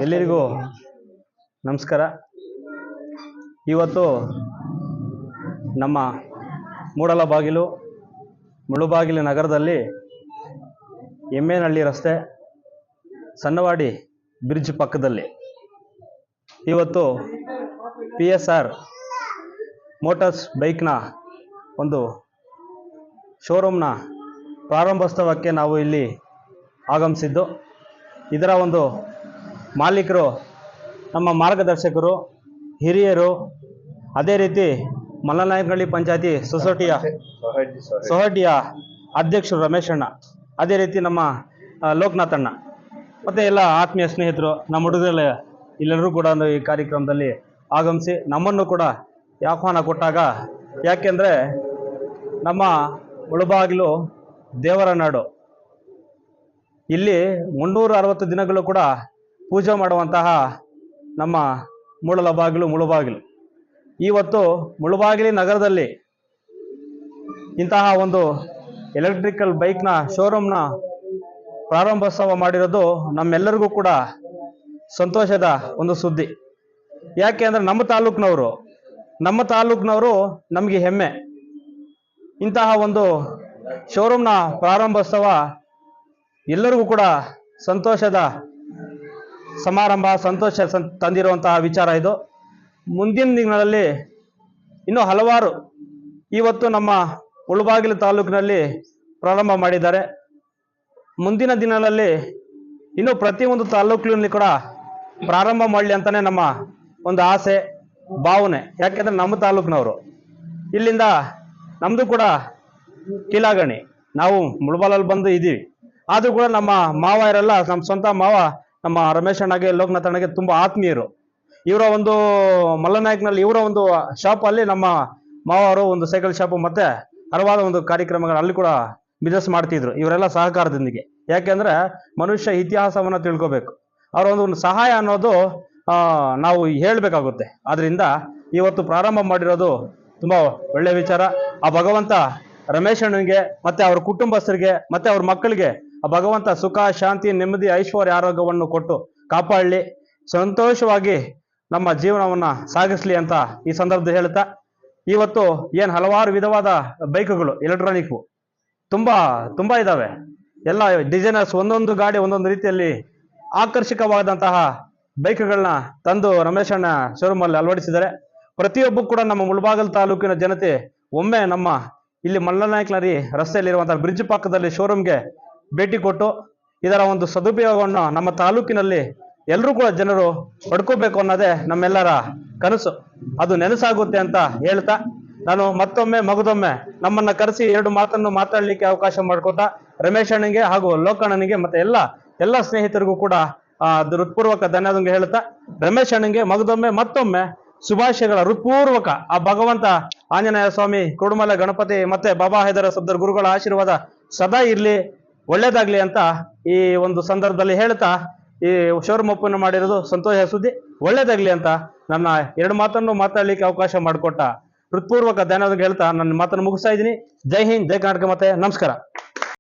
ಎಲ್ಲರಿಗೂ ನಮಸ್ಕಾರ. ಇವತ್ತು ನಮ್ಮ ಮೂಡಲಬಾಗಿಲು ಮುಳುಬಾಗಿಲು ನಗರದಲ್ಲಿ ಎಮ್ಮೇನಹಳ್ಳಿ ರಸ್ತೆ ಸಣ್ಣವಾಡಿ ಬ್ರಿಡ್ಜ್ ಪಕ್ಕದಲ್ಲಿ ಇವತ್ತು PSR ಮೋಟಾರ್ಸ್ ಬೈಕ್ನ ಒಂದು ಶೋರೂಮ್ನ ಪ್ರಾರಂಭೋತ್ಸವಕ್ಕೆ ನಾವು ಇಲ್ಲಿ ಆಗಮಿಸಿದ್ದು. ಇದರ ಒಂದು ಮಾಲೀಕರು ನಮ್ಮ ಮಾರ್ಗದರ್ಶಕರು, ಹಿರಿಯರು, ಅದೇ ರೀತಿ ಮಲ್ಲನಾಯಕನಹಳ್ಳಿ ಪಂಚಾಯತಿ ಸೊಸೈಟಿಯ ಅಧ್ಯಕ್ಷರು ರಮೇಶ್ ಅಣ್ಣ, ಅದೇ ರೀತಿ ನಮ್ಮ ಲೋಕನಾಥ್ ಅಣ್ಣ, ಮತ್ತು ಎಲ್ಲ ಆತ್ಮೀಯ ಸ್ನೇಹಿತರು, ನಮ್ಮ ಹುಡುಗರೆಲ್ಲ ಎಲ್ಲರೂ ಕೂಡ ಈ ಕಾರ್ಯಕ್ರಮದಲ್ಲಿ ಆಗಮಿಸಿ ನಮ್ಮನ್ನು ಕೂಡ ಆಹ್ವಾನ ಕೊಟ್ಟಾಗ, ಯಾಕೆಂದರೆ ನಮ್ಮ ಮುಳುಬಾಗಿಲು ದೇವರ ನಾಡು, ಇಲ್ಲಿ 360 ದಿನಗಳು ಕೂಡ ಪೂಜೆ ಮಾಡುವಂತಹ ನಮ್ಮ ಮುಳುಬಾಗಿಲು ಇವತ್ತು ಮುಳುಬಾಗಿಲು ನಗರದಲ್ಲಿ ಇಂತಹ ಒಂದು ಎಲೆಕ್ಟ್ರಿಕಲ್ ಬೈಕ್ನ ಶೋರೂಮ್ನ ಪ್ರಾರಂಭೋತ್ಸವ ಮಾಡಿರೋದು ನಮ್ಮೆಲ್ಲರಿಗೂ ಕೂಡ ಸಂತೋಷದ ಒಂದು ಸುದ್ದಿ. ಯಾಕೆ ಅಂದರೆ ನಮ್ಮ ತಾಲೂಕಿನವರು ನಮಗೆ ಹೆಮ್ಮೆ. ಇಂತಹ ಒಂದು ಶೋರೂಮ್ನ ಪ್ರಾರಂಭೋತ್ಸವ ಎಲ್ಲರಿಗೂ ಕೂಡ ಸಂತೋಷದ ಸಮಾರಂಭ, ಸಂತೋಷ ತಂದಿರುವಂತಹ ವಿಚಾರ ಇದು. ಮುಂದಿನ ದಿನಗಳಲ್ಲಿ ಇನ್ನೂ ಹಲವಾರು ಇವತ್ತು ನಮ್ಮ ಮುಳುಬಾಗಿಲು ತಾಲೂಕಿನಲ್ಲಿ ಪ್ರಾರಂಭ ಮಾಡಿದ್ದಾರೆ. ಮುಂದಿನ ದಿನಗಳಲ್ಲಿ ಇನ್ನೂ ಪ್ರತಿಯೊಂದು ತಾಲೂಕಿನಲ್ಲಿ ಕೂಡ ಪ್ರಾರಂಭ ಮಾಡಲಿ ಅಂತಲೇ ನಮ್ಮ ಒಂದು ಆಸೆ, ಭಾವನೆ. ಯಾಕೆಂದರೆ ನಮ್ಮ ತಾಲೂಕಿನವರು, ಇಲ್ಲಿಂದ ನಮ್ಮದು ಕೂಡ ಕೀಲಾಗಣಿ, ನಾವು ಮುಳುಬಾಲಲ್ಲಿ ಬಂದು ಇದ್ದೀವಿ. ಆದರೂ ಕೂಡ ನಮ್ಮ ಮಾವ ಇರಲ್ಲ, ನಮ್ಮ ಸ್ವಂತ ಮಾವ ನಮ್ಮ ರಮೇಶ್ ಅಣ್ಣಗೆ, ಲೋಕನಾಥ್ ಅಣ್ಣಗೆ ತುಂಬ ಆತ್ಮೀಯರು. ಇವರ ಒಂದು ಮಲ್ಲನಾಯಕನಲ್ಲಿ ಇವರ ಒಂದು ಶಾಪಲ್ಲಿ ನಮ್ಮ ಮಾವ ಅವರು ಒಂದು ಸೈಕಲ್ ಶಾಪು ಮತ್ತು ಹಲವಾರು ಒಂದು ಕಾರ್ಯಕ್ರಮಗಳು ಅಲ್ಲಿ ಕೂಡ ಬಿಸ್ನೆಸ್ ಮಾಡ್ತಿದ್ರು ಇವರೆಲ್ಲ ಸಹಕಾರದೊಂದಿಗೆ. ಯಾಕೆಂದರೆ ಮನುಷ್ಯ ಇತಿಹಾಸವನ್ನು ತಿಳ್ಕೋಬೇಕು, ಅವರ ಒಂದು ಸಹಾಯ ಅನ್ನೋದು ನಾವು ಹೇಳಬೇಕಾಗುತ್ತೆ. ಆದ್ದರಿಂದ ಇವತ್ತು ಪ್ರಾರಂಭ ಮಾಡಿರೋದು ತುಂಬ ಒಳ್ಳೆಯ ವಿಚಾರ. ಆ ಭಗವಂತ ರಮೇಶ್ ಅಣ್ಣನಿಗೆ ಮತ್ತು ಅವ್ರ ಕುಟುಂಬಸ್ಥರಿಗೆ ಮತ್ತು ಅವ್ರ ಮಕ್ಕಳಿಗೆ ಆ ಭಗವಂತ ಸುಖ, ಶಾಂತಿ, ನೆಮ್ಮದಿ, ಐಶ್ವರ್ಯ, ಆರೋಗ್ಯವನ್ನು ಕೊಟ್ಟು ಕಾಪಾಡಲಿ, ಸಂತೋಷವಾಗಿ ನಮ್ಮ ಜೀವನವನ್ನು ಸಾಗಿಸಲಿ ಅಂತ ಈ ಸಂದರ್ಭದಲ್ಲಿ ಹೇಳ್ತಾ, ಇವತ್ತು ಏನು ಹಲವಾರು ವಿಧವಾದ ಬೈಕುಗಳು ಎಲೆಕ್ಟ್ರಾನಿಕ್ಕು ತುಂಬ ಇದ್ದಾವೆ. ಎಲ್ಲ ಡಿಸೈನರ್ಸ್ ಒಂದೊಂದು ಗಾಡಿ ಒಂದೊಂದು ರೀತಿಯಲ್ಲಿ ಆಕರ್ಷಕವಾದಂತಹ ಬೈಕ್ಗಳನ್ನ ತಂದು ರಮೇಶ್ ಅಣ್ಣ ಶೋರೂಮಲ್ಲಿ ಅಳವಡಿಸಿದ್ದಾರೆ. ಪ್ರತಿಯೊಬ್ಬರು ಕೂಡ ನಮ್ಮ ಮುಳುಬಾಗಿಲು ತಾಲೂಕಿನ ಜನತೆ ಒಮ್ಮೆ ನಮ್ಮ ಇಲ್ಲಿ ಮಲ್ಲನಾಯಕನಹಳ್ಳಿ ರಸ್ತೆಯಲ್ಲಿರುವಂತಹ ಬ್ರಿಡ್ಜ್ ಪಕ್ಕದಲ್ಲಿ ಶೋರೂಮ್ಗೆ ಭೇಟಿ ಕೊಟ್ಟು ಇದರ ಒಂದು ಸದುಪಯೋಗವನ್ನು ನಮ್ಮ ತಾಲೂಕಿನಲ್ಲಿ ಎಲ್ಲರೂ ಕೂಡ ಜನರು ಪಡ್ಕೋಬೇಕು ಅನ್ನೋದೇ ನಮ್ಮೆಲ್ಲರ ಕನಸು. ಅದು ನೆನಸಾಗುತ್ತೆ ಅಂತ ಹೇಳ್ತಾ, ನಾನು ಮತ್ತೊಮ್ಮೆ ಮಗದೊಮ್ಮೆ ನಮ್ಮನ್ನ ಕರೆಸಿ 2 ಮಾತನ್ನು ಮಾತಾಡಲಿಕ್ಕೆ ಅವಕಾಶ ಮಾಡಿಕೊಟ್ಟ ರಮೇಶ್ ಅಣ್ಣನಿಗೆ ಹಾಗೂ ಲೋಕಣ್ಣನಿಗೆ ಮತ್ತು ಎಲ್ಲ ಸ್ನೇಹಿತರಿಗೂ ಕೂಡ ಹೃತ್ಪೂರ್ವಕ ಧನ್ಯವಾದ ಹೇಳ್ತಾ, ರಮೇಶ್ ಅಣ್ಣನಿಗೆ ಮಗದೊಮ್ಮೆ ಮತ್ತೊಮ್ಮೆ ಶುಭಾಶಯಗಳ ಹೃತ್ಪೂರ್ವಕ. ಆ ಭಗವಂತ ಆಂಜನೇಯ ಸ್ವಾಮಿ, ಕುಡುಮಲ ಗಣಪತಿ ಮತ್ತೆ ಬಾಬಾ ಹೈದರ ಸಬ್ದರ್ ಗುರುಗಳ ಆಶೀರ್ವಾದ ಸದಾ ಇರಲಿ, ಒಳ್ಳೇದಾಗ್ಲಿ ಅಂತ ಈ ಒಂದು ಸಂದರ್ಭದಲ್ಲಿ ಹೇಳ್ತಾ, ಈ ಶೋರೂಮ್ ಓಪನ್ ಮಾಡಿರೋದು ಸಂತೋಷ ಸುದ್ದಿ, ಒಳ್ಳೇದಾಗ್ಲಿ ಅಂತ ನನ್ನ 2 ಮಾತನ್ನು ಮಾತಾಡ್ಲಿಕ್ಕೆ ಅವಕಾಶ ಮಾಡಿಕೊಟ್ಟ ಹೃತ್ಪೂರ್ವಕ ಧನ್ಯವಾದ ಹೇಳ್ತಾ ನನ್ನ ಮಾತನ್ನು ಮುಗಿಸ್ತಾ ಇದ್ದೀನಿ. ಜೈ ಹಿಂದ್, ಜೈ ಕರ್ನಾಟಕ, ಮತ್ತೆ ನಮಸ್ಕಾರ.